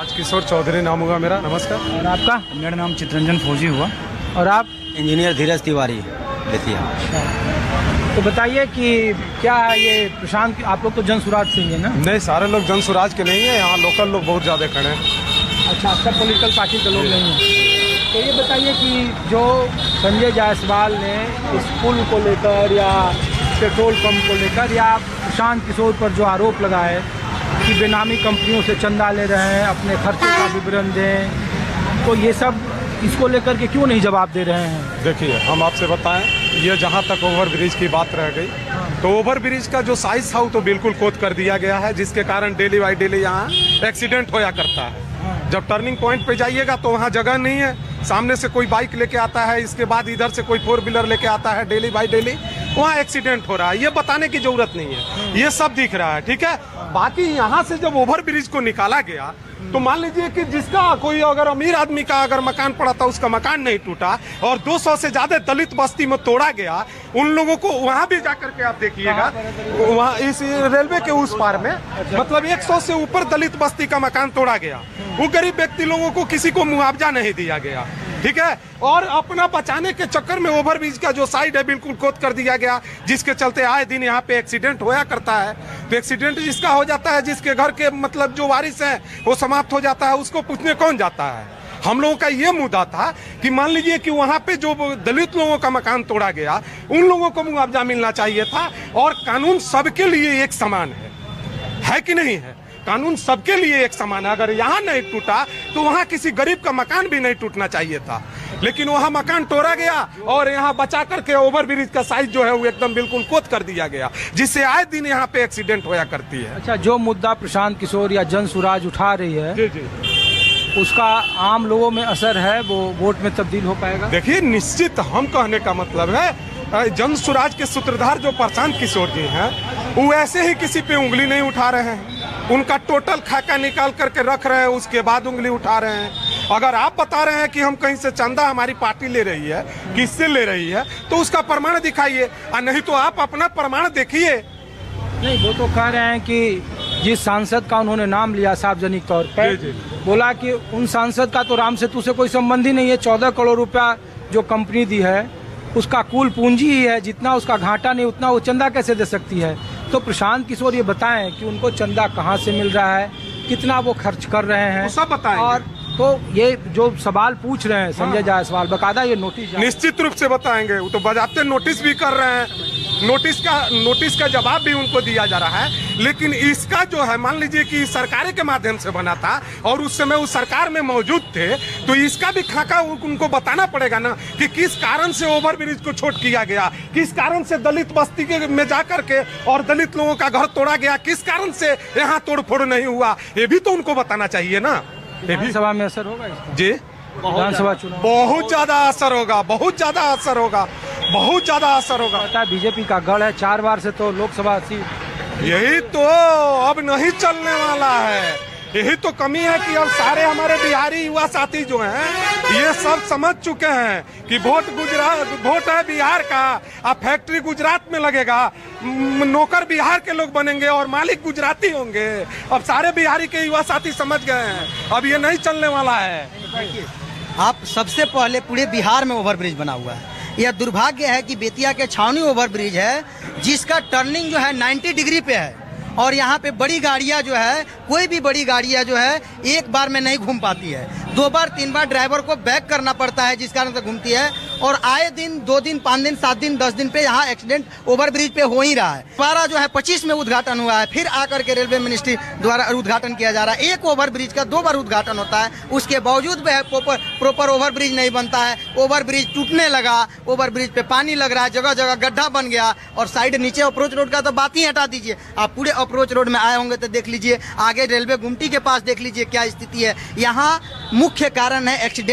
राजकिशोर चौधरी नाम हुआ मेरा। नमस्कार। और आपका? मेरा नाम चित्रंजन फौजी हुआ। और आप? इंजीनियर धीरज तिवारी बेतिया। तो बताइए कि क्या ये प्रशांत, आप लोग तो जन सुराज से ही है ना? नहीं, सारे लोग जन सुराज के नहीं है, यहाँ लोकल लोग बहुत ज़्यादा खड़े हैं। अच्छा, सब पॉलिटिकल पार्टी के लोग नहीं हैं। तो ये बताइए कि जो संजय जायसवाल ने इस पुल को लेकर या पेट्रोल पंप को लेकर या प्रशांत किशोर पर जो आरोप लगा है कि बेनामी कंपनियों से चंदा ले रहे हैं, अपने खर्चे का विवरण दें, तो ये सब इसको लेकर के क्यों नहीं जवाब दे रहे हैं? देखिए, हम आपसे बताएं, ये जहाँ तक ओवर ब्रिज की बात रह गई, तो ओवर ब्रिज का जो साइज था वो तो बिल्कुल खोद कर दिया गया है, जिसके कारण डेली बाई डेली यहाँ एक्सीडेंट होया करता है। जब टर्निंग पॉइंट पे जाइएगा तो वहाँ जगह नहीं है, सामने से कोई बाइक लेके आता है, इसके बाद इधर से कोई 4 व्हीलर लेके आता है, डेली बाई डेली वहाँ एक्सीडेंट हो रहा है। ये बताने की जरूरत नहीं है, ये सब दिख रहा है, ठीक है। बाकी यहाँ से जब ओवर ब्रिज को निकाला गया तो मान लीजिए कि जिसका कोई अगर अमीर आदमी का अगर मकान पड़ा था, उसका मकान नहीं टूटा, और 200 से ज्यादा दलित बस्ती में तोड़ा गया, उन लोगों को वहां भी जाकर के आप देखिएगा, वहाँ इस रेलवे के उस पार में मतलब 100 से ऊपर दलित बस्ती का मकान तोड़ा गया। वो गरीब व्यक्ति लोगों को किसी को मुआवजा नहीं दिया गया, ठीक है। और अपना बचाने के चक्कर में ओवर ब्रिज का जो साइड है बिल्कुल खोद कर दिया गया, जिसके चलते आए दिन यहाँ पे एक्सीडेंट होया करता है। तो एक्सीडेंट जिसका हो जाता है, जिसके घर के मतलब जो वारिस है वो समाप्त हो जाता है, उसको पूछने कौन जाता है। हम लोगों का ये मुद्दा था कि मान लीजिए कि वहाँ पे जो दलित लोगों का मकान तोड़ा गया, उन लोगों को मुआवजा मिलना चाहिए था। और कानून सबके लिए एक समान है कि नहीं है? कानून सबके लिए एक समान है। अगर यहाँ नहीं टूटा तो वहाँ किसी गरीब का मकान भी नहीं टूटना चाहिए था, लेकिन वहाँ मकान तोड़ा गया और यहाँ बचा करके ओवर ब्रिज का साइज जो है वो एकदम बिल्कुल खोद कर दिया गया, जिससे आए दिन यहाँ पे एक्सीडेंट होया करती है। अच्छा, जो मुद्दा प्रशांत किशोर या जन सुराज उठा रही है, जी जी, उसका आम लोगों में असर है, वो वोट में तब्दील हो पाएगा? देखिए, निश्चित हम कहने का मतलब है, जन सुराज के सूत्रधार जो प्रशांत किशोर जी हैं, वो ऐसे ही किसी पे उंगली नहीं उठा रहे हैं। उनका टोटल खाका निकाल करके रख रहे हैं, उसके बाद उंगली उठा रहे हैं। अगर आप बता रहे हैं कि हम कहीं से चंदा हमारी पार्टी ले रही है, किससे ले रही है, तो उसका प्रमाण दिखाइए, और नहीं तो आप अपना प्रमाण देखिए। नहीं, वो तो कह रहे हैं कि जिस सांसद का उन्होंने नाम लिया सार्वजनिक तौर पर, बोला कि उन सांसद का तो राम सेतु से कोई संबंध ही नहीं है। 14 करोड़ रुपया जो कंपनी दी है उसका कुल पूंजी ही है, जितना उसका घाटा नहीं उतना वो चंदा कैसे दे सकती है? तो प्रशांत किशोर ये बताएं कि उनको चंदा कहाँ से मिल रहा है, कितना वो खर्च कर रहे हैं, सब बताएंगे। और तो ये जो सवाल पूछ रहे हैं संजय जायसवाल, बकायदा ये नोटिस निश्चित रूप से बताएंगे। वो तो बजाते नोटिस भी कर रहे हैं, नोटिस का जवाब भी उनको दिया जा रहा है। लेकिन इसका जो है, मान लीजिए कि सरकार के माध्यम से बना था और उस समय उस सरकार में मौजूद थे, तो इसका भी खाका उनको बताना पड़ेगा ना कि किस कारण से ओवर ब्रिज को छोड़ किया गया, किस कारण से दलित बस्ती के में जाकर के और दलित लोगों का घर तोड़ा गया, किस कारण से यहाँ तोड़फोड़ नहीं हुआ, ये भी तो उनको बताना चाहिए ना। विधानसभा में असर होगा इसका? जी, विधानसभा चुनाव बहुत ज्यादा असर होगा, बहुत ज्यादा असर होगा, बहुत ज्यादा असर होगा। पता है बीजेपी का गढ़ है, 4 बार से तो लोकसभा सीट, यही तो अब नहीं चलने वाला है। यही तो कमी है कि अब सारे हमारे बिहारी युवा साथी जो हैं, ये सब समझ चुके हैं कि वोट है बिहार का, अब फैक्ट्री गुजरात में लगेगा, नौकर बिहार के लोग बनेंगे और मालिक गुजराती होंगे। अब सारे बिहारी के युवा साथी समझ गए हैं, अब ये नहीं चलने वाला है। आप सबसे पहले पूरे बिहार में ओवर ब्रिज बना हुआ है। यह दुर्भाग्य है कि बेतिया के छावनी ओवर ब्रिज है, जिसका टर्निंग जो है 90 डिग्री पे है, और यहाँ पे बड़ी गाड़ियाँ जो है, कोई भी बड़ी गाड़ियाँ जो है एक बार में नहीं घूम पाती है, 2 बार 3 बार ड्राइवर को बैक करना पड़ता है, जिस कारण से घूमती है। और आए दिन 2 दिन 5 दिन 7 दिन 10 दिन पे यहाँ एक्सीडेंट ओवर ब्रिज पे हो ही रहा है। 12 जो है 25 में उद्घाटन हुआ है, फिर आकर के रेलवे मिनिस्ट्री द्वारा उद्घाटन किया जा रहा है। एक ओवर ब्रिज का 2 बार उद्घाटन होता है, उसके बावजूद भी प्रॉपर ओवर ब्रिज नहीं बनता है। ओवर ब्रिज टूटने लगा, ओवर ब्रिज पे पानी लग रहा है, जगह जगह गड्ढा बन गया, और साइड नीचे अप्रोच रोड का तो बात ही हटा दीजिए। आप पूरे अप्रोच रोड में आए होंगे तो देख लीजिए, आगे रेलवे गुमटी के पास देख लीजिए क्या स्थिति है। यहाँ मुख्य कारण है एक्सीडेंट।